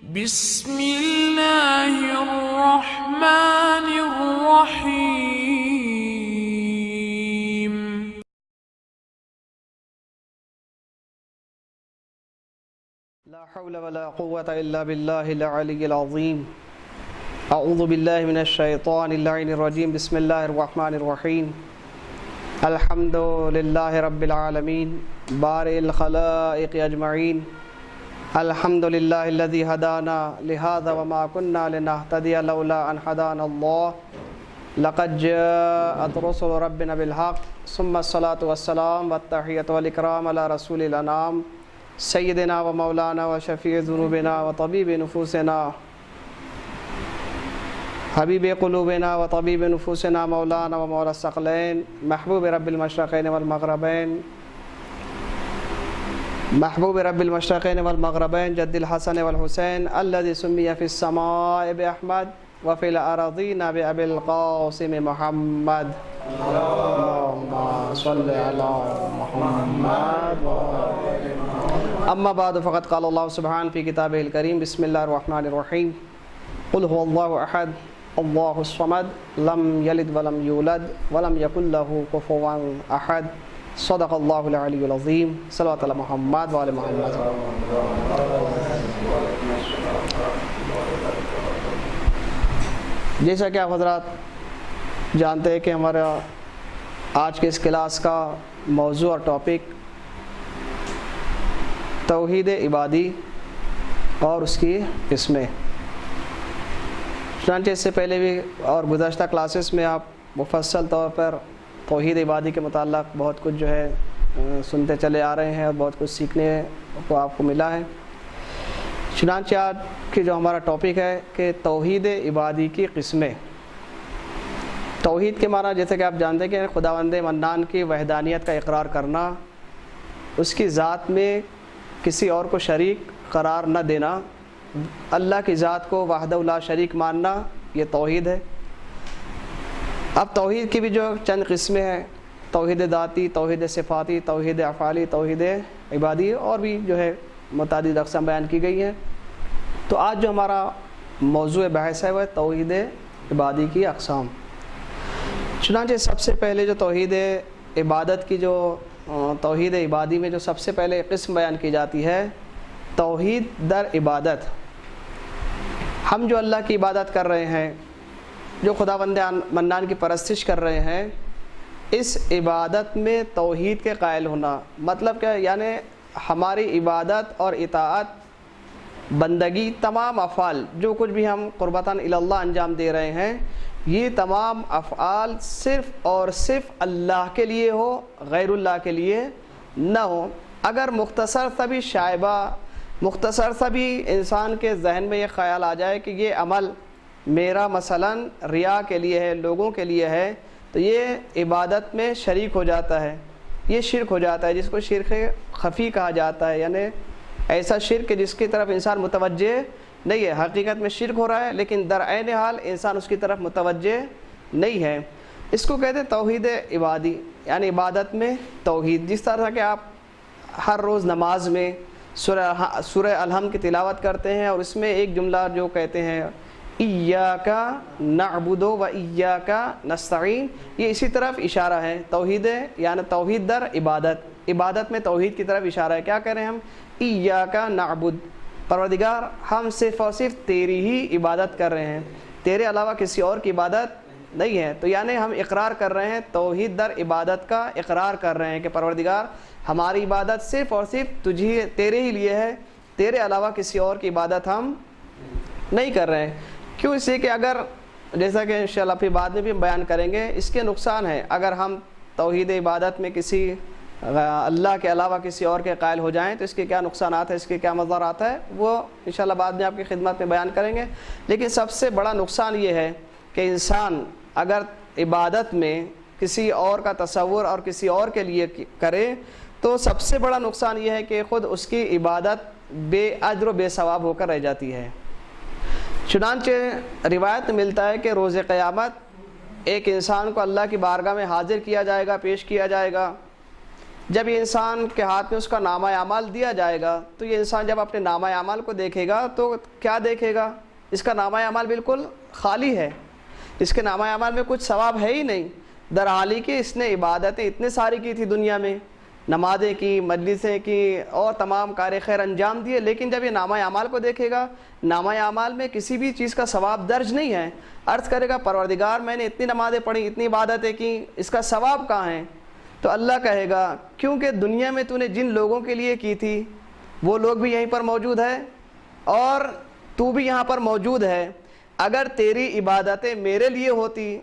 بسم اللہ الرحمن الرحیم لا حول ولا قوة الا باللہ العلی العظیم اعوذ باللہ من الشیطان اللعین الرجیم بسم اللہ الرحمن الرحیم الحمد للہ رب العالمین بارئ الخلائق اجمعین الحمد للہ الذی ہدانا لہذا وما كنا لنہتدی لولا ان ہدانا اللہ لقد جاءت رسل ربنا بالحق ثم الصلاة والسلام والتحیۃ والاکرام علی رسول الانام سیدنا و مولانا و شفیع ذنوبنا و طبیب نفوسنا حبیب قلوبنا و طبیب نفوسنا مولانا و مولا الثقلین محبوب رب المشرقین والمغربین محبوب رب المشرقین والمغربین جد الحسن والحسین الذي سمی فی السماء بأحمد وفی الارضین بأبی القاسم محمد اللهم صل علی محمد اما بعد فقد قال اللہ سبحانہ فی کتابہ الکریم بسم اللہ الرحمن الرحیم قل هو اللہ احد اللہ الصمد لم یلد ولم یولد ولم یکن له کفوا احد صدق اللہ العلی العظیم صلوات علی محمد وعلی محمد. جیسا کہ آپ حضرات جانتے ہیں کہ ہمارا آج کے اس کلاس کا موضوع اور ٹاپک توحید عبادی اور اس کی قسمیں. چنانچہ اس سے پہلے بھی اور گزشتہ کلاسز میں آپ مفصل طور پر توحید عبادی کے متعلق بہت کچھ جو ہے سنتے چلے آ رہے ہیں اور بہت کچھ سیکھنے کو آپ کو ملا ہے. چنانچہ آج کی جو ہمارا ٹاپک ہے کہ توحید عبادی کی قسمیں. توحید کے معنی جیسے کہ آپ جانتے ہیں کہ خداوند منان کی وحدانیت کا اقرار کرنا، اس کی ذات میں کسی اور کو شریک قرار نہ دینا، اللہ کی ذات کو وحدہ لا شریک ماننا، یہ توحید ہے. اب توحید کی بھی جو چند قسمیں ہیں، توحید ذاتی، توحید صفاتی، توحید افعالی، توحید عبادی، اور بھی جو ہے متعدد اقسام بیان کی گئی ہیں. تو آج جو ہمارا موضوع بحث ہے وہ توحید عبادی کی اقسام. چنانچہ سب سے پہلے جو توحید عبادت کی جو توحید عبادی میں جو سب سے پہلے قسم بیان کی جاتی ہے توحید در عبادت. ہم جو اللہ کی عبادت کر رہے ہیں، جو خداوند منان کی پرستش کر رہے ہیں، اس عبادت میں توحید کے قائل ہونا. مطلب کہ یعنی ہماری عبادت اور اطاعت، بندگی، تمام افعال جو کچھ بھی ہم قربتاً الی اللہ انجام دے رہے ہیں، یہ تمام افعال صرف اور صرف اللہ کے لیے ہو، غیر اللہ کے لیے نہ ہو. اگر مختصر سا بھی شائبہ، مختصر سا بھی انسان کے ذہن میں یہ خیال آ جائے کہ یہ عمل میرا مثلاً ریا کے لیے ہے، لوگوں کے لیے ہے، تو یہ عبادت میں شریک ہو جاتا ہے، یہ شرک ہو جاتا ہے، جس کو شرک خفی کہا جاتا ہے. یعنی ایسا شرک جس کی طرف انسان متوجہ نہیں ہے، حقیقت میں شرک ہو رہا ہے لیکن در عین حال انسان اس کی طرف متوجہ نہیں ہے. اس کو کہتے ہیں توحید عبادی، یعنی عبادت میں توحید. جس طرح کہ آپ ہر روز نماز میں سورہ الحمد کی تلاوت کرتے ہیں اور اس میں ایک جملہ جو کہتے ہیں ایاک نعبد و ایاک نستعین، یہ اسی طرف اشارہ ہے. توحید یعنی توحید در عبادت، عبادت میں توحید کی طرف اشارہ ہے. کیا کہہ رہے ہیں ہم؟ ایاک نعبد، پروردگار ہم صرف اور صرف تیری ہی عبادت کر رہے ہیں، تیرے علاوہ کسی اور کی عبادت نہیں ہے. تو یعنی ہم اقرار کر رہے ہیں، توحید در عبادت کا اقرار کر رہے ہیں کہ پروردگار ہماری عبادت صرف اور صرف تیرے ہی لیے ہے، تیرے علاوہ کسی اور کی عبادت ہم نہیں کر رہے ہیں. کیوں؟ اس لیے کہ اگر جیسا کہ انشاءاللہ پھر بعد میں بھی ہم بیان کریں گے، اس کے نقصان ہیں. اگر ہم توحید عبادت میں کسی اللہ کے علاوہ کسی اور کے قائل ہو جائیں تو اس کے کیا نقصانات ہیں، اس کے کیا مضرات ہے، وہ انشاءاللہ بعد میں آپ کی خدمت میں بیان کریں گے. لیکن سب سے بڑا نقصان یہ ہے کہ انسان اگر عبادت میں کسی اور کا تصور اور کسی اور کے لیے کرے تو سب سے بڑا نقصان یہ ہے کہ خود اس کی عبادت بے اجر و بے ثواب ہو کر رہ جاتی ہے. چنانچہ روایت میں ملتا ہے کہ روز قیامت ایک انسان کو اللہ کی بارگاہ میں حاضر کیا جائے گا، پیش کیا جائے گا. جب یہ انسان کے ہاتھ میں اس کا نامہ اعمال دیا جائے گا تو یہ انسان جب اپنے نامہ اعمال کو دیکھے گا تو کیا دیکھے گا؟ اس کا نامہ اعمال بالکل خالی ہے، اس کے نامہ اعمال میں کچھ ثواب ہے ہی نہیں، درحالی کہ اس نے عبادتیں اتنے ساری کی تھی دنیا میں، نمازیں کی، مجلسیں کی اور تمام کار خیر انجام دیے، لیکن جب یہ نامہ اعمال کو دیکھے گا، نامہ اعمال میں کسی بھی چیز کا ثواب درج نہیں ہے۔ عرض کرے گا پروردگار میں نے اتنی نمازیں پڑھی، اتنی عبادتیں کی، اس کا ثواب کہاں ہے؟ تو اللہ کہے گا کیونکہ دنیا میں تو نے جن لوگوں کے لیے کی تھی وہ لوگ بھی یہیں پر موجود ہے اور تو بھی یہاں پر موجود ہے، اگر تیری عبادتیں میرے لیے ہوتی،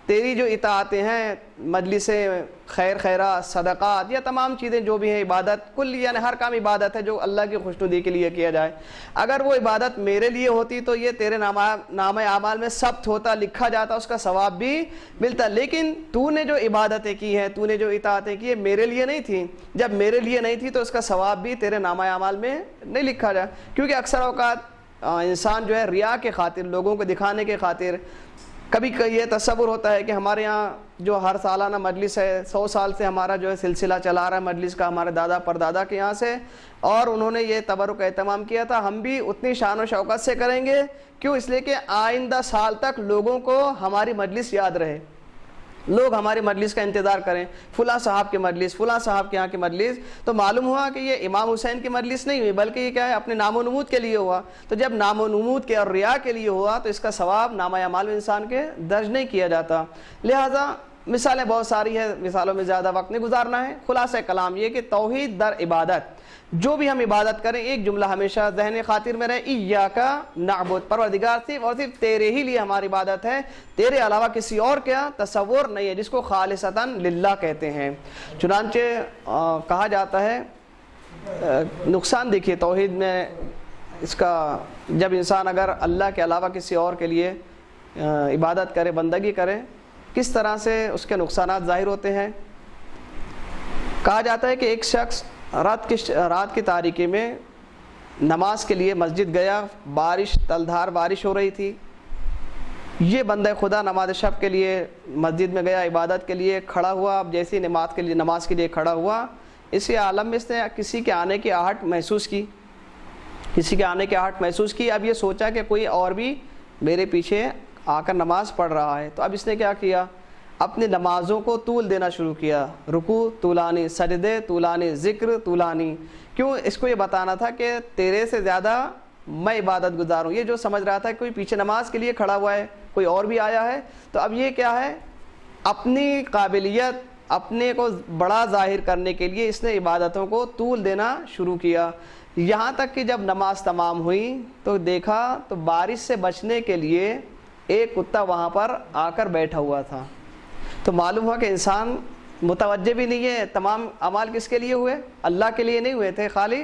تیری جو اطاعتیں ہیں، مجلسیں، خیر خیرات، صدقات یا تمام چیزیں جو بھی ہیں عبادت کل، یعنی ہر کام عبادت ہے جو اللہ کی خوشنودی کے لیے کیا جائے، اگر وہ عبادت میرے لیے ہوتی تو یہ تیرے نامہ اعمال میں ثبت ہوتا، لکھا جاتا، اس کا ثواب بھی ملتا، لیکن تو نے جو عبادتیں کی ہیں، تو نے جو اطاعتیں کی ہیں میرے لیے نہیں تھیں، جب میرے لیے نہیں تھی تو اس کا ثواب بھی تیرے نامہ اعمال میں نہیں لکھا جائے، کیونکہ اکثر اوقات انسان جو ہے ریا کے خاطر، لوگوں کو دکھانے کے خاطر، کبھی یہ تصور ہوتا ہے کہ ہمارے ہاں جو ہر سالانہ مجلس ہے، 100 سال سے ہمارا جو ہے سلسلہ چلا رہا ہے مجلس کا، ہمارے دادا پردادا کے یہاں سے، اور انہوں نے یہ تبرک اہتمام کیا تھا، ہم بھی اتنی شان و شوکت سے کریں گے، کیوں؟ اس لیے کہ آئندہ سال تک لوگوں کو ہماری مجلس یاد رہے، لوگ ہماری مجلس کا انتظار کریں، فلاں صاحب کی مجلس، فلاں صاحب کے یہاں کی مجلس، تو معلوم ہوا کہ یہ امام حسین کی مجلس نہیں ہوئی، بلکہ یہ کیا ہے؟ اپنے نام و نمود کے لیے ہوا، تو جب نام و نمود کے اور ریا کے لیے ہوا تو اس کا ثواب نامہ اعمال میں انسان کے درج نہیں کیا جاتا۔ لہٰذا مثالیں بہت ساری ہیں، مثالوں میں زیادہ وقت نہیں گزارنا ہے، خلاصہ کلام یہ کہ توحید در عبادت، جو بھی ہم عبادت کریں ایک جملہ ہمیشہ ذہن خاطر میں رہے، ایاک نعبد، پروردگار صرف اور صرف تیرے ہی لیے ہماری عبادت ہے، تیرے علاوہ کسی اور کیا تصور نہیں ہے، جس کو خالصتاً للہ کہتے ہیں۔ چنانچہ کہا جاتا ہے، نقصان دیکھیے توحید میں اس کا، جب انسان اگر اللہ کے علاوہ کسی اور کے لیے عبادت کرے، بندگی کرے، کس طرح سے اس کے نقصانات ظاہر ہوتے ہیں۔ کہا جاتا ہے کہ ایک شخص رات کی تاریکی میں نماز کے لیے مسجد گیا، بارش، تلدھار بارش ہو رہی تھی، یہ بندہ خدا نماز شب کے لیے مسجد میں گیا، عبادت کے لیے کھڑا ہوا، اب جیسی نماز کے لیے کھڑا ہوا، اسی عالم میں اس نے کسی کے آنے کی آہٹ محسوس کی، اب یہ سوچا کہ کوئی اور بھی میرے پیچھے آ کر نماز پڑھ رہا ہے، تو اب اس نے کیا کیا؟ اپنی نمازوں کو طول دینا شروع کیا، رکوع طولانی، سجدے طولانی، ذکر طولانی، کیوں؟ اس کو یہ بتانا تھا کہ تیرے سے زیادہ میں عبادت گزار ہوں۔ یہ جو سمجھ رہا تھا کہ کوئی پیچھے نماز کے لیے کھڑا ہوا ہے، کوئی اور بھی آیا ہے، تو اب یہ کیا ہے؟ اپنی قابلیت، اپنے کو بڑا ظاہر کرنے کے لیے اس نے عبادتوں کو طول دینا شروع کیا، یہاں تک کہ جب نماز تمام ہوئی تو دیکھا تو بارش سے بچنے کے لیے ایک کتا وہاں پر آ کر بیٹھا ہوا تھا، تو معلوم ہوا کہ انسان متوجہ بھی نہیں ہے، تمام اعمال کس کے لیے ہوئے؟ اللہ کے لیے نہیں ہوئے تھے خالی۔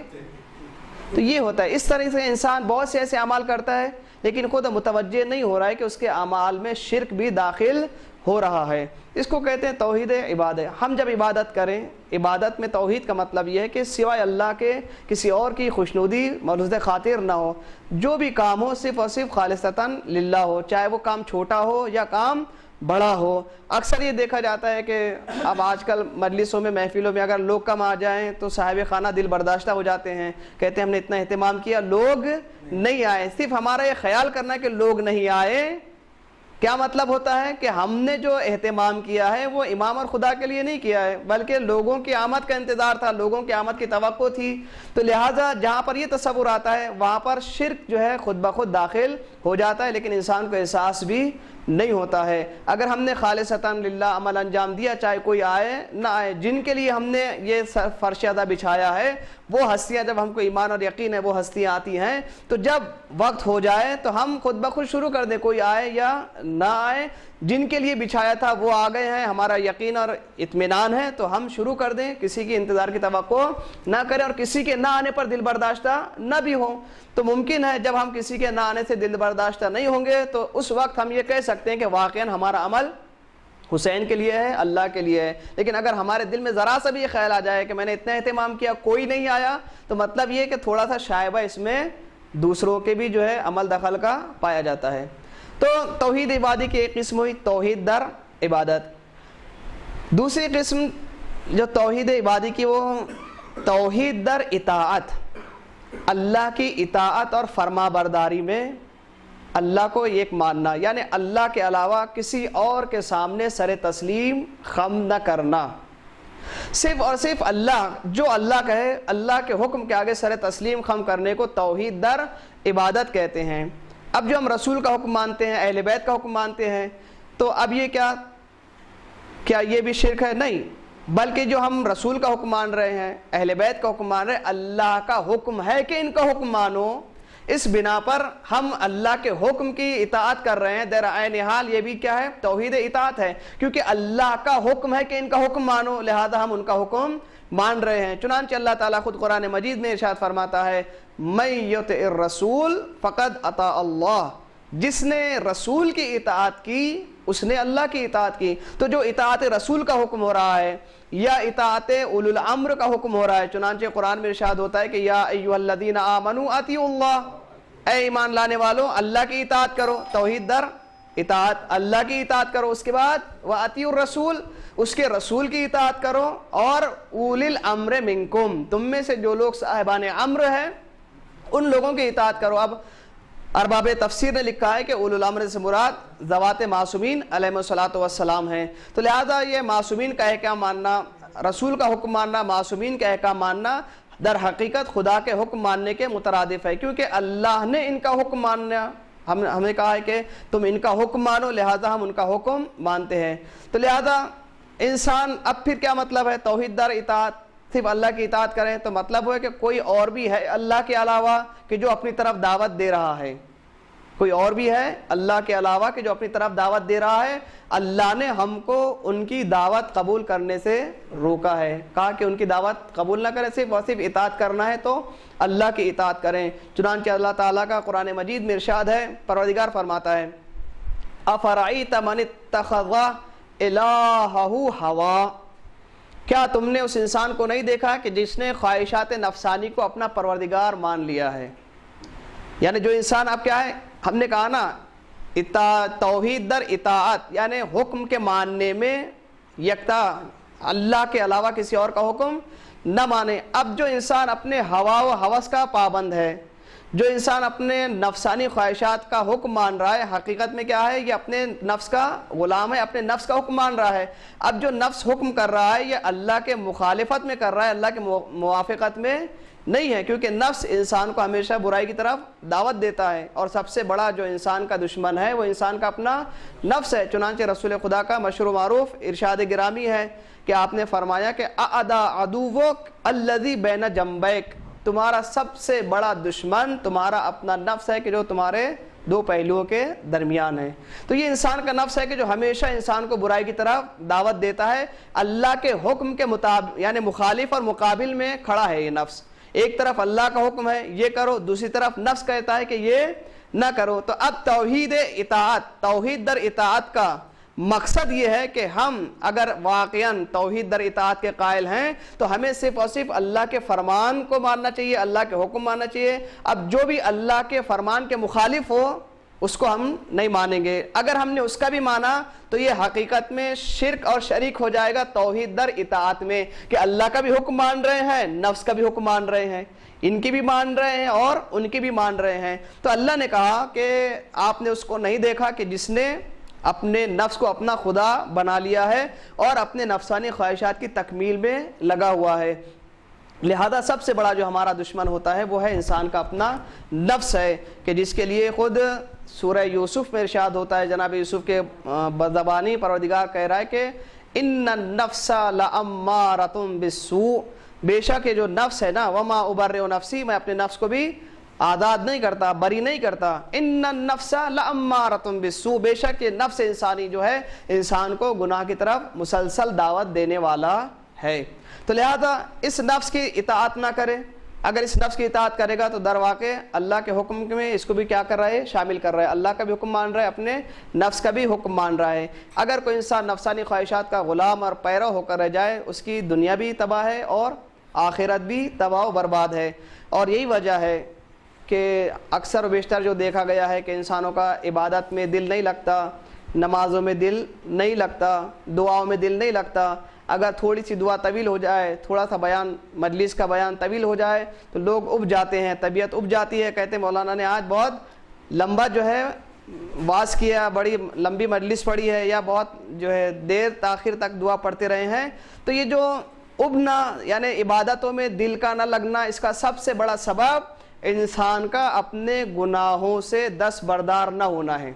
تو یہ ہوتا ہے، اس طرح سے انسان بہت سے ایسے اعمال کرتا ہے لیکن خود متوجہ نہیں ہو رہا ہے کہ اس کے اعمال میں شرک بھی داخل ہو رہا ہے، اس کو کہتے ہیں توحید عبادت۔ ہم جب عبادت کریں، عبادت میں توحید کا مطلب یہ ہے کہ سوائے اللہ کے کسی اور کی خوشنودی ملحوظ خاطر نہ ہو، جو بھی کام ہو صرف اور صرف خالصتاً للہ ہو، چاہے وہ کام چھوٹا ہو یا کام بڑا ہو۔ اکثر یہ دیکھا جاتا ہے کہ اب آج کل مجلسوں میں، محفلوں میں اگر لوگ کم آ جائیں تو صاحب خانہ دل برداشتہ ہو جاتے ہیں، کہتے ہیں ہم نے اتنا اہتمام کیا، لوگ نہیں آئے۔ صرف ہمارا یہ خیال کرنا ہے کہ لوگ نہیں آئے، کیا مطلب ہوتا ہے کہ ہم نے جو اہتمام کیا ہے وہ امام اور خدا کے لیے نہیں کیا ہے، بلکہ لوگوں کی آمد کا انتظار تھا، لوگوں کی آمد کی توقع تھی، تو لہٰذا جہاں پر یہ تصور آتا ہے وہاں پر شرک جو ہے خود بخود داخل ہو جاتا ہے، لیکن انسان کو احساس بھی نہیں ہوتا ہے۔ اگر ہم نے خالصتاً للہ عمل انجام دیا، چاہے کوئی آئے نہ آئے، جن کے لیے ہم نے یہ فرش ادا بچھایا ہے وہ ہستیاں، جب ہم کو ایمان اور یقین ہے وہ ہستیاں آتی ہیں، تو جب وقت ہو جائے تو ہم خود بخود شروع کر دیں، کوئی آئے یا نہ آئے، جن کے لیے بچھایا تھا وہ آ گئے ہیں، ہمارا یقین اور اطمینان ہے تو ہم شروع کر دیں، کسی کی انتظار کی توقع نہ کریں، اور کسی کے نہ آنے پر دل برداشتہ نہ بھی ہوں۔ تو ممکن ہے جب ہم کسی کے نہ آنے سے دل برداشتہ نہیں ہوں گے تو اس وقت ہم یہ کہہ سکتے ہیں کہ واقعاً ہمارا عمل حسین کے لیے ہے، اللہ کے لیے ہے، لیکن اگر ہمارے دل میں ذرا سا بھی یہ خیال آ جائے کہ میں نے اتنا اہتمام کیا کوئی نہیں آیا، تو مطلب یہ کہ تھوڑا سا شائبہ اس میں دوسروں کے بھی جو ہے عمل دخل کا پایا جاتا ہے۔ تو توحید عبادی کی ایک قسم ہوئی توحید در عبادت۔ دوسری قسم جو توحید عبادی کی وہ توحید در اطاعت، اللہ کی اطاعت اور فرما برداری میں اللہ کو ایک ماننا، یعنی اللہ کے علاوہ کسی اور کے سامنے سر تسلیم خم نہ کرنا، صرف اور صرف اللہ، جو اللہ کہے، اللہ کے حکم کے آگے سر تسلیم خم کرنے کو توحید در عبادت کہتے ہیں۔ اب جو ہم رسول کا حکم مانتے ہیں، اہل بیت کا حکم مانتے ہیں، تو اب یہ کیا یہ بھی شرک ہے؟ نہیں، بلکہ جو ہم رسول کا حکم مان رہے ہیں، اہل بیت کا حکم مان رہے ہیں، اللہ کا حکم ہے کہ ان کا حکم مانو، اس بنا پر ہم اللہ کے حکم کی اطاعت کر رہے ہیں۔ در عین حال یہ بھی کیا ہے؟ توحید اطاعت ہے، کیونکہ اللہ کا حکم ہے کہ ان کا حکم مانو، لہذا ہم ان کا حکم مان رہے ہیں۔ چنانچہ اللہ تعالیٰ خود قرآن مجید میں ارشاد فرماتا ہے من یطع الرسول فقد اطاع اللہ، جس نے رسول کی اطاعت کی اس نے اللہ کی اطاعت کی۔ تو جو اطاعت رسول کا حکم ہو رہا ہے یا اطاعت اولو الامر کا حکم ہو رہا ہے، چنانچہ قرآن میں ارشاد ہوتا ہے کہ یا ایھا الذین آمنوا اطیعوا اللہ، اے ایمان لانے والوں اللہ کی اطاعت کرو، توحید در اطاعت، اللہ کی اطاعت کرو۔ اس کے بعد واطیعوا الرسول، اس کے رسول کی اطاعت کرو، اور اولی الامر منکم، تم میں سے جو لوگ صاحبان امر ہیں ان لوگوں کی اطاعت کرو۔ اب ارباب تفسیر نے لکھا ہے کہ اولو الامر سے مراد ذوات معصومین علیہم الصلاۃ والسلام ہیں، تو لہذا یہ معصومین کا احکام ماننا، رسول کا حکم ماننا، معصومین کا احکام ماننا در حقیقت خدا کے حکم ماننے کے مترادف ہے، کیونکہ اللہ نے ان کا حکم ماننا، ہمیں کہا ہے کہ تم ان کا حکم مانو، لہذا ہم ان کا حکم مانتے ہیں۔ تو لہذا انسان، اب پھر کیا مطلب ہے توحید در اطاعت؟ صرف اللہ کی اطاعت کریں تو مطلب ہے کہ کوئی اور بھی ہے اللہ کے علاوہ کہ جو اپنی طرف دعوت دے رہا ہے، کوئی اور بھی ہے اللہ کے علاوہ کہ جو اپنی طرف دعوت دے رہا ہے، اللہ نے ہم کو ان کی دعوت قبول کرنے سے روکا ہے، کہا کہ ان کی دعوت قبول نہ کریں، صرف اور صرف اطاعت کرنا ہے تو اللہ کی اطاعت کریں۔ چنانچہ اللہ تعالیٰ کا قرآن مجید میں ارشاد ہے، پروردگار فرماتا ہے افرأیت من اتخذ الہہ ہوا، کیا تم نے اس انسان کو نہیں دیکھا کہ جس نے خواہشات نفسانی کو اپنا پروردگار مان لیا ہے؟ یعنی جو انسان اب کیا ہے، ہم نے کہا نا توحید در اطاعت، یعنی حکم کے ماننے میں یکتا، اللہ کے علاوہ کسی اور کا حکم نہ مانے۔ اب جو انسان اپنے ہوا و ہوس کا پابند ہے، جو انسان اپنے نفسانی خواہشات کا حکم مان رہا ہے، حقیقت میں کیا ہے؟ یہ اپنے نفس کا غلام ہے، اپنے نفس کا حکم مان رہا ہے۔ اب جو نفس حکم کر رہا ہے یہ اللہ کے مخالفت میں کر رہا ہے، اللہ کے موافقت میں نہیں ہے، کیونکہ نفس انسان کو ہمیشہ برائی کی طرف دعوت دیتا ہے، اور سب سے بڑا جو انسان کا دشمن ہے وہ انسان کا اپنا نفس ہے۔ چنانچہ رسول خدا کا مشہور معروف ارشاد گرامی ہے کہ آپ نے فرمایا کہ اعدا عدوک الذی بین جنبیک، تمہارا سب سے بڑا دشمن تمہارا اپنا نفس ہے کہ جو تمہارے دو پہلوؤں کے درمیان ہے۔ تو یہ انسان کا نفس ہے کہ جو ہمیشہ انسان کو برائی کی طرف دعوت دیتا ہے، اللہ کے حکم کے مطابق، یعنی مخالف اور مقابل میں کھڑا ہے یہ نفس۔ ایک طرف اللہ کا حکم ہے یہ کرو، دوسری طرف نفس کہتا ہے کہ یہ نہ کرو۔ تو اب توحید اطاعت، توحید در اطاعت کا مقصد یہ ہے کہ ہم اگر واقعاً توحید در اطاعت کے قائل ہیں تو ہمیں صرف اور صرف اللہ کے فرمان کو ماننا چاہیے، اللہ کے حکم ماننا چاہیے۔ اب جو بھی اللہ کے فرمان کے مخالف ہو اس کو ہم نہیں مانیں گے۔ اگر ہم نے اس کا بھی مانا تو یہ حقیقت میں شرک اور شریک ہو جائے گا توحید در اطاعت میں، کہ اللہ کا بھی حکم مان رہے ہیں، نفس کا بھی حکم مان رہے ہیں، ان کی بھی مان رہے ہیں اور ان کی بھی مان رہے ہیں۔ تو اللہ نے کہا کہ آپ نے اس کو نہیں دیکھا کہ جس نے اپنے نفس کو اپنا خدا بنا لیا ہے اور اپنے نفسانی خواہشات کی تکمیل میں لگا ہوا ہے۔ لہذا سب سے بڑا جو ہمارا دشمن ہوتا ہے وہ ہے انسان کا اپنا نفس ہے، کہ جس کے لیے خود سورہ یوسف میں ارشاد ہوتا ہے، جناب یوسف کے زبانی پروردگار کہہ رہا ہے کہ ان النفس لامارۃ بالسوء، بے شک یہ جو نفس ہے نا، وما ابرئ نفسی، میں اپنے نفس کو بھی آزاد نہیں کرتا، بری نہیں کرتا، ان النفس لامارۃ بالسوء، بے شک یہ نفس انسانی جو ہے انسان کو گناہ کی طرف مسلسل دعوت دینے والا ہے۔ تو لہذا اس نفس کی اطاعت نہ کرے، اگر اس نفس کی اطاعت کرے گا تو در واقع اللہ کے حکم میں اس کو بھی کیا کر رہا ہے؟ شامل کر رہا ہے، اللہ کا بھی حکم مان رہا ہے، اپنے نفس کا بھی حکم مان رہا ہے۔ اگر کوئی انسان نفسانی خواہشات کا غلام اور پیرو ہو کر رہ جائے، اس کی دنیا بھی تباہ ہے اور آخرت بھی تباہ و برباد ہے۔ اور یہی وجہ ہے کہ اکثر و بیشتر جو دیکھا گیا ہے کہ انسانوں کا عبادت میں دل نہیں لگتا، نمازوں میں دل نہیں لگتا، دعاؤں میں دل نہیں لگتا۔ اگر تھوڑی سی دعا طویل ہو جائے, تھوڑا سا بیان, مجلس کا بیان طویل ہو جائے تو لوگ اب جاتے ہیں, طبیعت اب جاتی ہے, کہتے ہیں مولانا نے آج بہت لمبا جو ہے واز کیا, بڑی لمبی مجلس پڑھی ہے, یا بہت جو ہے دیر تاخیر تک دعا پڑھتے رہے ہیں. تو یہ جو ابنا یعنی عبادتوں میں دل کا نہ لگنا, اس کا سب سے بڑا سبب انسان کا اپنے گناہوں سے دستبردار نہ ہونا ہے.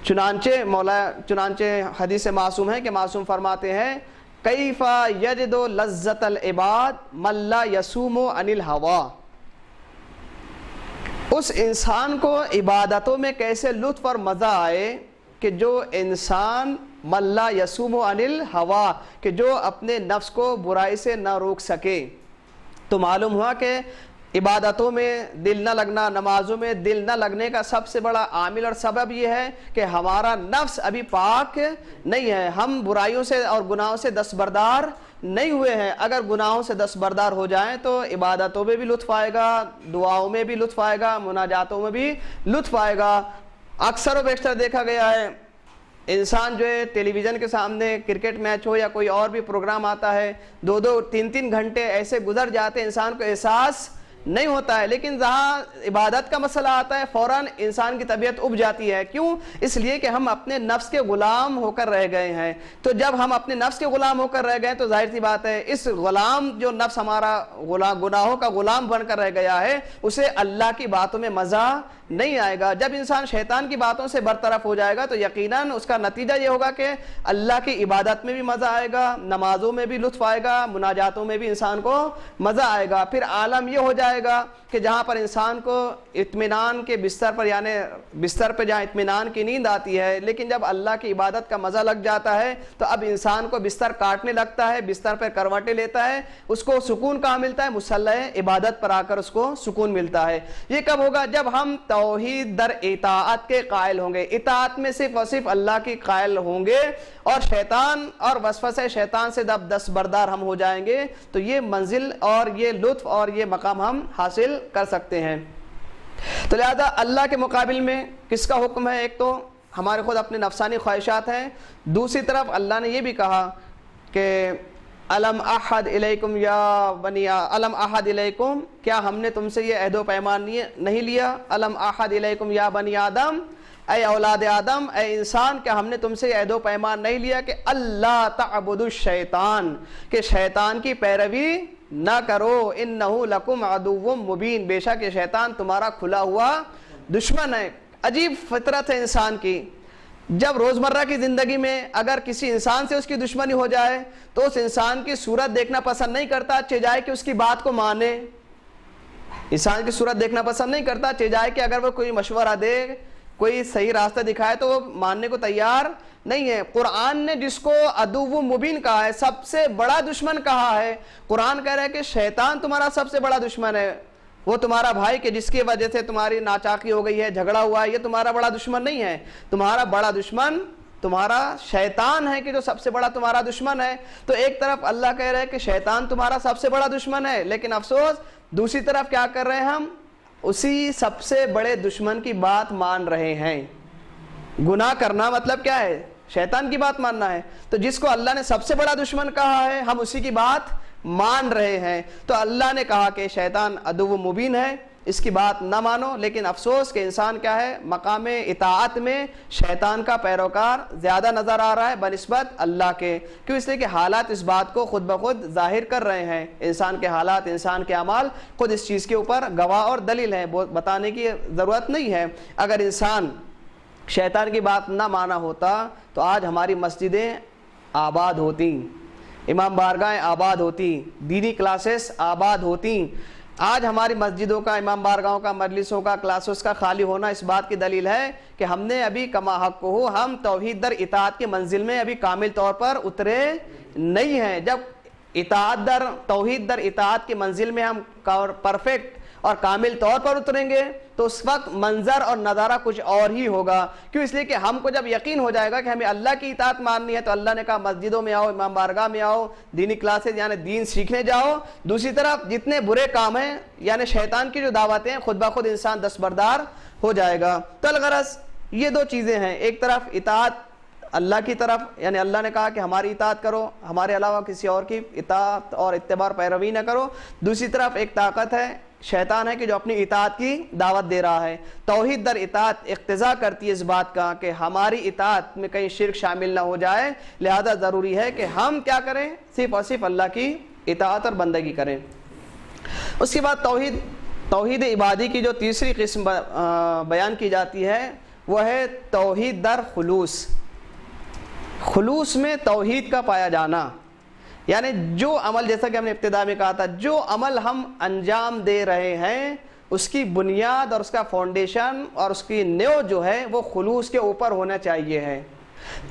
چنانچہ حدیث معصوم ہے کہ معصوم فرماتے ہیں کیف یجد لذت العباد من لا یصوم عن الہوا. اس انسان کو عبادتوں میں کیسے لطف اور مزہ آئے کہ جو انسان من لا یصوم عن الہوا, کہ جو اپنے نفس کو برائی سے نہ روک سکے. تو معلوم ہوا کہ عبادتوں میں دل نہ لگنا, نمازوں میں دل نہ لگنے کا سب سے بڑا عامل اور سبب یہ ہے کہ ہمارا نفس ابھی پاک نہیں ہے, ہم برائیوں سے اور گناہوں سے دستبردار نہیں ہوئے ہیں. اگر گناہوں سے دستبردار ہو جائیں تو عبادتوں میں بھی لطف آئے گا, دعاؤں میں بھی لطف آئے گا, مناجاتوں میں بھی لطف آئے گا. اکثر و بیشتر دیکھا گیا ہے انسان جو ہے ٹیلی ویژن کے سامنے کرکٹ میچ ہو یا کوئی اور بھی پروگرام آتا ہے, 2-3 گھنٹے ایسے گزر جاتے ہیں, انسان کو احساس نہیں ہوتا ہے. لیکن جہاں عبادت کا مسئلہ آتا ہے فوراً انسان کی طبیعت اب جاتی ہے. کیوں؟ اس لیے کہ ہم اپنے نفس کے غلام ہو کر رہ گئے ہیں. تو جب ہم اپنے نفس کے غلام ہو کر رہ گئے تو ظاہر سی بات ہے اس غلام جو نفس ہمارا گناہوں کا غلام بن کر رہ گیا ہے, اسے اللہ کی باتوں میں مزہ نہیں آئے گا. جب انسان شیطان کی باتوں سے برطرف ہو جائے گا تو یقیناً اس کا نتیجہ یہ ہوگا کہ اللہ کی عبادت میں بھی مزہ آئے گا, نمازوں میں بھی لطف آئے گا, مناجاتوں میں بھی انسان کو مزہ آئے گا. پھر عالم یہ ہو جائے گا کہ جہاں پر انسان کو اطمینان کے بستر پر یعنی بستر پہ جہاں اطمینان کی نیند آتی ہے, لیکن جب اللہ کی عبادت کا مزہ لگ جاتا ہے تو اب انسان کو بستر کاٹنے لگتا ہے, بستر پہ کروٹیں لیتا ہے. اس کو سکون کہاں ملتا ہے؟ مصلی عبادت پر آ کر اس کو سکون ملتا ہے. یہ کب ہوگا؟ جب ہم توحید در اطاعت کے قائل ہوں گے, اطاعت میں صرف اور صرف اللہ کی قائل ہوں گے, اور شیطان اور وسوسے شیطان سے جب دستبردار ہم ہو جائیں گے تو یہ منزل اور یہ لطف اور یہ مقام ہم حاصل کر سکتے ہیں. تو لہذا اللہ کے مقابل میں کس کا حکم ہے؟ ایک تو ہمارے خود اپنے نفسانی خواہشات ہیں, دوسری طرف اللہ نے یہ بھی کہا کہ الم احد الیکم یا بنی الم احد الیکم, کیا ہم نے تم سے یہ عہد و پیمان نہیں لیا؟ الم احد الیکم یا بنی آدم, اے اولاد آدم, اے انسان, کیا ہم نے تم سے یہ عہد و پیمان نہیں لیا کہ اللہ تعبدوا الشیطان, کہ شیطان کی پیروی نہ کرو, انہ لکم عدو مبین, بے شک یہ شیطان تمہارا کھلا ہوا دشمن ہے. عجیب فطرت ہے انسان کی. جب روزمرہ کی زندگی میں اگر کسی انسان سے اس کی دشمنی ہو جائے تو اس انسان کی صورت دیکھنا پسند نہیں کرتا, چاہے کہ اس کی بات کو مانے. انسان کی صورت دیکھنا پسند نہیں کرتا, چاہے کہ اگر وہ کوئی مشورہ دے, کوئی صحیح راستہ دکھائے تو وہ ماننے کو تیار نہیں ہے. قرآن نے جس کو عدو مبین کہا ہے, سب سے بڑا دشمن کہا ہے, قرآن کہہ رہا ہے کہ شیطان تمہارا سب سے بڑا دشمن ہے. وہ تمہارا بھائی کہ جس کی وجہ سے تمہاری ناچاقی ہو گئی ہے, جھگڑا ہوا ہے, یہ تمہارا بڑا دشمن نہیں ہے. تمہارا بڑا دشمن تمہارا شیطان ہے کہ جو سب سے بڑا تمہارا دشمن ہے. تو ایک طرف اللہ کہہ رہے ہیں کہ شیطان تمہارا سب سے بڑا دشمن ہے, لیکن افسوس دوسری طرف کیا کر رہے ہیں ہم؟ اسی سب سے بڑے دشمن کی بات مان رہے ہیں. گناہ کرنا مطلب کیا ہے؟ شیطان کی بات ماننا ہے. تو جس کو اللہ نے سب سے بڑا دشمن کہا ہے ہم اسی کی بات مان رہے ہیں. تو اللہ نے کہا کہ شیطان عدو مبین ہے, اس کی بات نہ مانو. لیکن افسوس کہ انسان کیا ہے, مقام اطاعت میں شیطان کا پیروکار زیادہ نظر آ رہا ہے بنسبت اللہ کے. کیوں؟ اس لیے کہ حالات اس بات کو خود بخود ظاہر کر رہے ہیں. انسان کے حالات, انسان کے اعمال خود اس چیز کے اوپر گواہ اور دلیل ہے, بتانے کی ضرورت نہیں ہے. اگر انسان شیطان کی بات نہ مانا ہوتا تو آج ہماری مسجدیں آباد ہوتی, امام بارگاہیں آباد ہوتی, دینی کلاسز آباد ہوتی. آج ہماری مسجدوں کا, امام بارگاہوں کا, مجلسوں کا, کلاسز کا خالی ہونا اس بات کی دلیل ہے کہ ہم نے ابھی کما حق ہو, ہم توحید در اطاعت کی منزل میں ابھی کامل طور پر اترے نہیں ہیں. جب اطاعت در توحید در اطاعت کی منزل میں ہم پرفیکٹ اور کامل طور پر اتریں گے تو اس وقت منظر اور نظارہ کچھ اور ہی ہوگا. کیوں؟ اس لیے کہ ہم کو جب یقین ہو جائے گا کہ ہمیں اللہ کی اطاعت ماننی ہے تو اللہ نے کہا مسجدوں میں آؤ, امام بارگاہ میں آؤ, دینی کلاسز یعنی دین سیکھنے جاؤ. دوسری طرف جتنے برے کام ہیں یعنی شیطان کی جو دعوتیں ہیں, خود بخود انسان دستبردار ہو جائے گا. تو الغرض یہ دو چیزیں ہیں, ایک طرف اطاعت اللہ کی طرف، یعنی اللہ نے کہا کہ ہماری اطاعت کرو، ہمارے علاوہ کسی اور کی اطاعت اور اتباع پیروی نہ کرو۔ دوسری طرف ایک طاقت ہے، شیطان ہے، کہ جو اپنی اطاعت کی دعوت دے رہا ہے۔ توحید در اطاعت اقتضا کرتی ہے اس بات کا کہ ہماری اطاعت میں کہیں شرک شامل نہ ہو جائے، لہذا ضروری ہے کہ ہم کیا کریں، صرف اور صرف اللہ کی اطاعت اور بندگی کریں۔ اس کے بعد توحید عبادی کی جو تیسری قسم بیان کی جاتی ہے وہ ہے توحید در خلوص۔ خلوص میں توحید کا پایا جانا، یعنی جو عمل، جیسا کہ ہم نے ابتدا میں کہا تھا، جو عمل ہم انجام دے رہے ہیں اس کی بنیاد اور اس کا فاؤنڈیشن اور اس کی نیو جو ہے وہ خلوص کے اوپر ہونا چاہیے ہے۔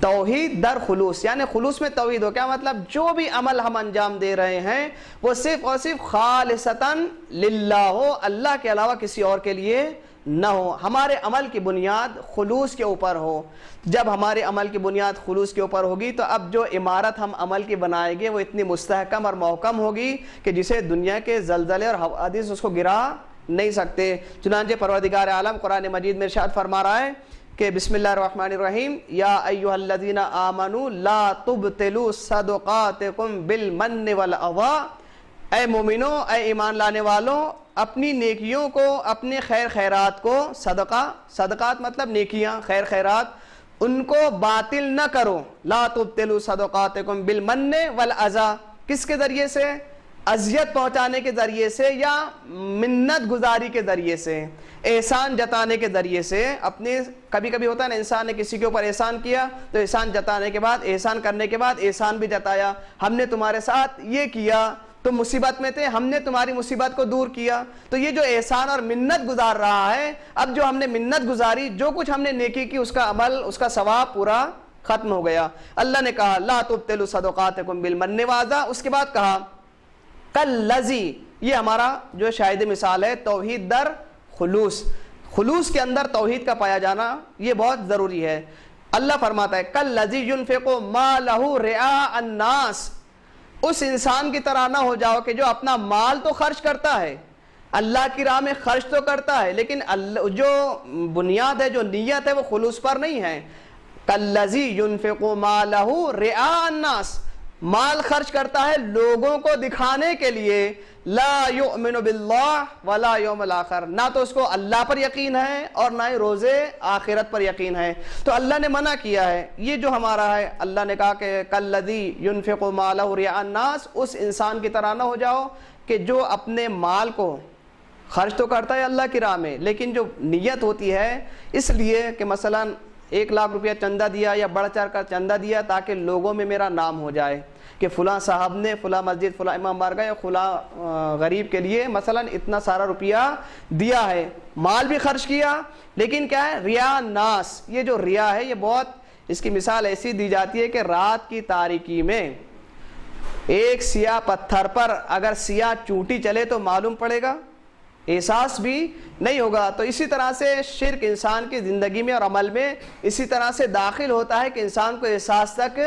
توحید در خلوص، یعنی خلوص میں توحید ہو، کیا مطلب، جو بھی عمل ہم انجام دے رہے ہیں وہ صرف اور صرف خالصتاً للہ ہو، اللہ کے علاوہ کسی اور کے لیے نہ ہو، ہمارے عمل کی بنیاد خلوص کے اوپر ہو۔ جب ہمارے عمل کی بنیاد خلوص کے اوپر ہوگی تو اب جو عمارت ہم عمل کی بنائیں گے وہ اتنی مستحکم اور محکم ہوگی کہ جسے دنیا کے زلزلے اور حوادث اس کو گرا نہیں سکتے۔ چنانچہ پروردگار عالم قرآن مجید میں ارشاد فرما رہا ہے کہ بسم اللہ الرحمن الرحیم، یا ایھا الذین آمنوا لا تبطلوا صدقاتکم بالمن والاذی، اے مومنو، اے ایمان لانے والوں، اپنی نیکیوں کو، اپنے خیرات کو، صدقات مطلب نیکیاں، خیرات، ان کو باطل نہ کرو۔ لا تبطلوا صدقاتکم بالمن والاذی، کس کے ذریعے سے، اذیت پہنچانے کے ذریعے سے یا منت گزاری کے ذریعے سے، احسان جتانے کے ذریعے سے۔ اپنے کبھی کبھی ہوتا ہے نا، انسان نے کسی کے اوپر احسان کیا تو احسان جتانے کے بعد، احسان کرنے کے بعد احسان بھی جتایا، ہم نے تمہارے ساتھ یہ کیا، تم مصیبت میں تھے، ہم نے تمہاری مصیبت کو دور کیا۔ تو یہ جو احسان اور منت گزار رہا ہے، اب جو ہم نے منت گزاری، جو کچھ ہم نے نیکی کی، اس کا عمل، اس کا ثواب پورا ختم ہو گیا۔ اللہ نے کہا لا تبطلوا صدقاتکم بالمن والاذی، اس کے بعد کہا کالذی، یہ ہمارا جو شاہد مثال ہے توحید در خلوص۔ خلوص کے اندر توحید کا پایا جانا یہ بہت ضروری ہے۔ اللہ فرماتا ہے کالذی ينفق مالہ رئاء الناس، اس انسان کی طرح نہ ہو جاؤ کہ جو اپنا مال تو خرچ کرتا ہے، اللہ کی راہ میں خرچ تو کرتا ہے، لیکن جو بنیاد ہے، جو نیت ہے، وہ خلوص پر نہیں ہے۔ کالذی ينفق مالہ رئاء الناس، مال خرچ کرتا ہے لوگوں کو دکھانے کے لیے، لا یؤمن باللہ ولا یوم الاخر، نہ تو اس کو اللہ پر یقین ہے اور نہ ہی روز آخرت پر یقین ہے۔ تو اللہ نے منع کیا ہے، یہ جو ہمارا ہے، اللہ نے کہا کہ کالذی ينفق مالہ رئاء الناس، اس انسان کی طرح نہ ہو جاؤ کہ جو اپنے مال کو خرچ تو کرتا ہے اللہ کی راہ میں، لیکن جو نیت ہوتی ہے اس لیے کہ مثلا 1 لاکھ روپیہ چندہ دیا یا بڑھ چڑھ کر چندہ دیا تاکہ لوگوں میں میرا نام ہو جائے کہ فلاں صاحب نے فلاں مسجد، فلاں امام بارگاہ یا فلاں غریب کے لیے مثلا اتنا سارا روپیہ دیا ہے، مال بھی خرچ کیا، لیکن کیا ہے، ریا الناس۔ یہ جو ریا ہے یہ بہت، اس کی مثال ایسی دی جاتی ہے کہ رات کی تاریکی میں ایک سیاہ پتھر پر اگر سیاہ چونٹی چلے تو معلوم پڑے گا، احساس بھی نہیں ہوگا۔ تو اسی طرح سے شرک انسان کی زندگی میں اور عمل میں اسی طرح سے داخل ہوتا ہے کہ انسان کو احساس تک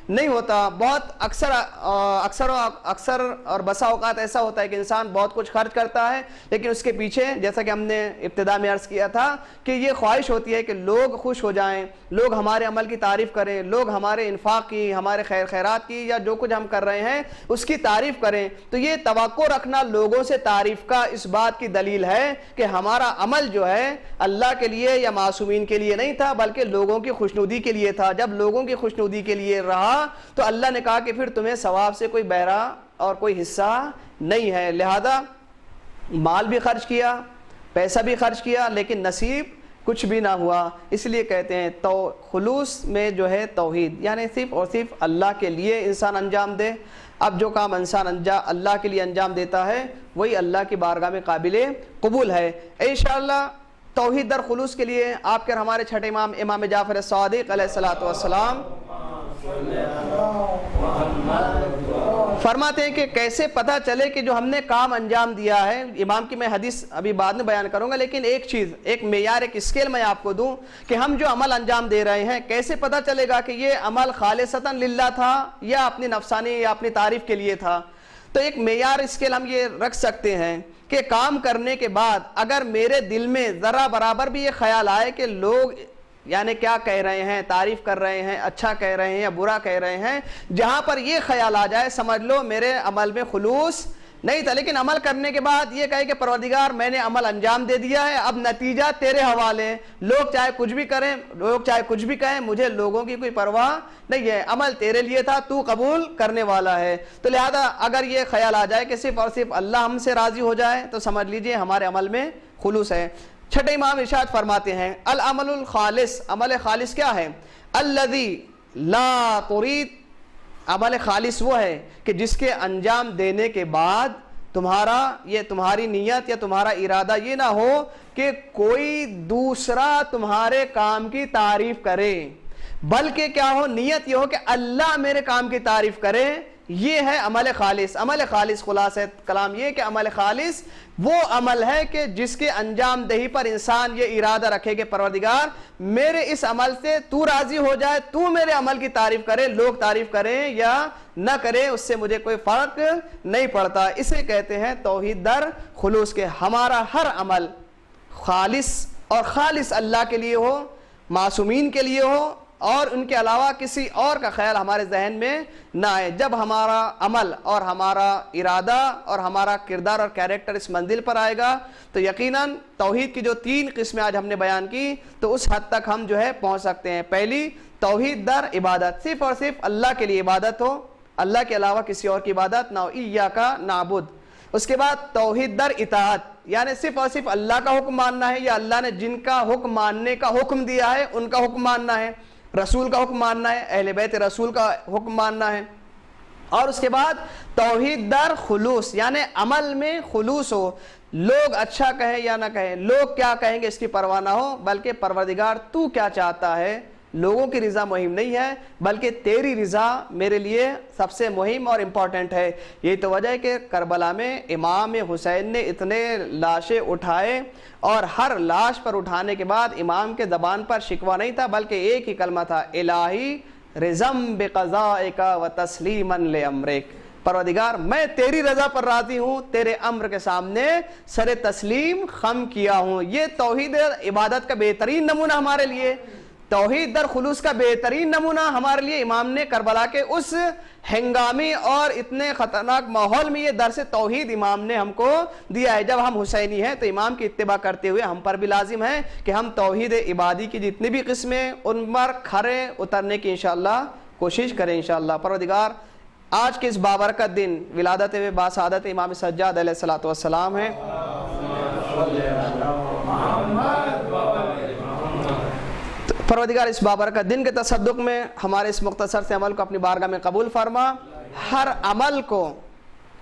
نہیں ہوتا۔ بہت اکثر اور بسا اوقات ایسا ہوتا ہے کہ انسان بہت کچھ خرچ کرتا ہے، لیکن اس کے پیچھے جیسا کہ ہم نے ابتدا میں عرض کیا تھا کہ یہ خواہش ہوتی ہے کہ لوگ خوش ہو جائیں، لوگ ہمارے عمل کی تعریف کریں، لوگ ہمارے انفاق کی، ہمارے خیرات کی یا جو کچھ ہم کر رہے ہیں اس کی تعریف کریں۔ تو یہ توقع رکھنا لوگوں سے تعریف کا اس بات کی دلیل ہے کہ ہمارا عمل جو ہے اللہ کے لیے یا معصومین کے لیے نہیں تھا بلکہ لوگوں کی خوشنودی کے لیے تھا۔ جب لوگوں کی خوشنودی کے لیے رہا تو اللہ نے کہا کہ پھر تمہیں ثواب سے کوئی بہرہ اور کوئی حصہ نہیں ہے، لہذا مال بھی خرچ کیا، پیسہ بھی خرچ کیا، لیکن نصیب کچھ بھی نہ ہوا۔ اس لیے کہتے ہیں تو خلوص میں جو ہے توحید، یعنی صرف اور صرف اللہ کے لیے انسان انجام دے۔ اب جو کام انسان اللہ کے لیے انجام دیتا ہے وہی اللہ کی بارگاہ میں قابل قبول ہے۔ انشاءاللہ توحید در خلوص کے لیے آپ کے ہمارے چھٹے امام امام جعفر صادق علیہ الصلوۃ والسلام فرماتے ہیں کہ کیسے پتہ چلے کہ جو ہم نے کام انجام دیا ہے۔ امام کی میں حدیث ابھی بعد میں بیان کروں گا، لیکن ایک چیز، ایک معیار، ایک اسکیل میں آپ کو دوں کہ ہم جو عمل انجام دے رہے ہیں کیسے پتہ چلے گا کہ یہ عمل خالصتاً للہ تھا یا اپنی نفسانی یا اپنی تعریف کے لیے تھا۔ تو ایک معیار اسکیل ہم یہ رکھ سکتے ہیں کہ کام کرنے کے بعد اگر میرے دل میں ذرا برابر بھی یہ خیال آئے کہ لوگ یعنی کیا کہہ رہے ہیں، تعریف کر رہے ہیں، اچھا کہہ رہے ہیں یا برا کہہ رہے ہیں، جہاں پر یہ خیال آ جائے سمجھ لو میرے عمل میں خلوص نہیں تھا، لیکن عمل کرنے کے بعد یہ کہے کہ پروردگار میں نے عمل انجام دے دیا ہے، اب نتیجہ تیرے حوالے، لوگ چاہے کچھ بھی کریں، لوگ چاہے کچھ بھی کہیں، مجھے لوگوں کی کوئی پرواہ نہیں ہے، عمل تیرے لیے تھا، تو قبول کرنے والا ہے۔ تو لہذا اگر یہ خیال آ جائے کہ صرف اور صرف اللہ ہم سے راضی ہو جائے تو سمجھ لیجئے ہمارے عمل میں خلوص ہے۔ چھٹے امام ارشاد فرماتے ہیں العمل الخالص، عمل خالص کیا ہے؟ الذی لا ترید، عمل خالص وہ ہے کہ جس کے انجام دینے کے بعد تمہاری نیت یا تمہارا ارادہ یہ نہ ہو کہ کوئی دوسرا تمہارے کام کی تعریف کرے، بلکہ کیا ہو، نیت یہ ہو کہ اللہ میرے کام کی تعریف کرے، یہ ہے عمل خالص۔ عمل خالص خلاصہ کلام یہ کہ عمل خالص وہ عمل ہے کہ جس کے انجام دہی پر انسان یہ ارادہ رکھے کہ پروردگار میرے اس عمل سے تو راضی ہو جائے، تو میرے عمل کی تعریف کرے، لوگ تعریف کریں یا نہ کریں اس سے مجھے کوئی فرق نہیں پڑتا۔ اسے کہتے ہیں توحید در خلوص، کے ہمارا ہر عمل خالص اور خالص اللہ کے لیے ہو، معصومین کے لیے ہو، اور ان کے علاوہ کسی اور کا خیال ہمارے ذہن میں نہ آئے۔ جب ہمارا عمل اور ہمارا ارادہ اور ہمارا کردار اور کیریکٹر اس منزل پر آئے گا تو یقیناً توحید کی جو 3 قسمیں آج ہم نے بیان کی تو اس حد تک ہم جو ہے پہنچ سکتے ہیں۔ پہلی، توحید در عبادت، صرف اور صرف اللہ کے لیے عبادت ہو، اللہ کے علاوہ کسی اور کی عبادت نہ ہو، ایاک نعبد۔ اس کے بعد توحید در اطاعت، یعنی صرف اور صرف اللہ کا حکم ماننا ہے یا اللہ نے جن کا حکم ماننے کا حکم دیا ہے ان کا حکم ماننا ہے، رسول کا حکم ماننا ہے، اہل بیت رسول کا حکم ماننا ہے۔ اور اس کے بعد توحید در خلوص، یعنی عمل میں خلوص ہو، لوگ اچھا کہیں یا نہ کہیں، لوگ کیا کہیں گے اس کی پرواہ نہ ہو، بلکہ پروردگار تو کیا چاہتا ہے، لوگوں کی رضا مہم نہیں ہے بلکہ تیری رضا میرے لیے سب سے مہم اور امپورٹنٹ ہے۔ یہی تو وجہ ہے کہ کربلا میں امام حسین نے اتنے لاشیں اٹھائے اور ہر لاش پر اٹھانے کے بعد امام کے زبان پر شکوہ نہیں تھا بلکہ ایک ہی کلمہ تھا، الہی رضم بقضائک و تسلیما لامرک، پروردگار میں تیری رضا پر راضی ہوں، تیرے امر کے سامنے سر تسلیم خم کیا ہوں۔ یہ توحید عبادت کا بہترین نمونہ ہمارے لیے، توحید در خلوص کا بہترین نمونہ ہمارے لیے امام نے کربلا کے اس ہنگامی اور اتنے خطرناک ماحول میں یہ درس توحید امام نے ہم کو دیا ہے۔ جب ہم حسینی ہیں تو امام کی اتباع کرتے ہوئے ہم پر بھی لازم ہے کہ ہم توحید عبادی کی جتنی بھی قسمیں ان پر کھرے اترنے کی انشاءاللہ کوشش کریں انشاءاللہ۔ پروردگار آج کے اس بابرکت دن ولادت باسعادت امام سجاد علیہ السلام ہے، پروردگار اس بابرکت دن کے تصدق میں ہمارے اس مختصر سے عمل کو اپنی بارگاہ میں قبول فرما، ہر عمل کو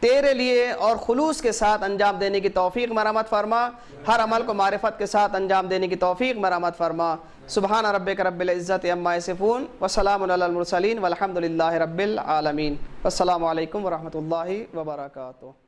تیرے لیے اور خلوص کے ساتھ انجام دینے کی توفیق مرحمت فرما، ہر عمل کو معرفت کے ساتھ انجام دینے کی توفیق مرحمت فرما۔ سبحان ربک رب العزت عما یصفون وسلام علی المرسلین والحمد للہ رب العالمین۔ السلام علیکم ورحمۃ اللہ وبرکاتہ۔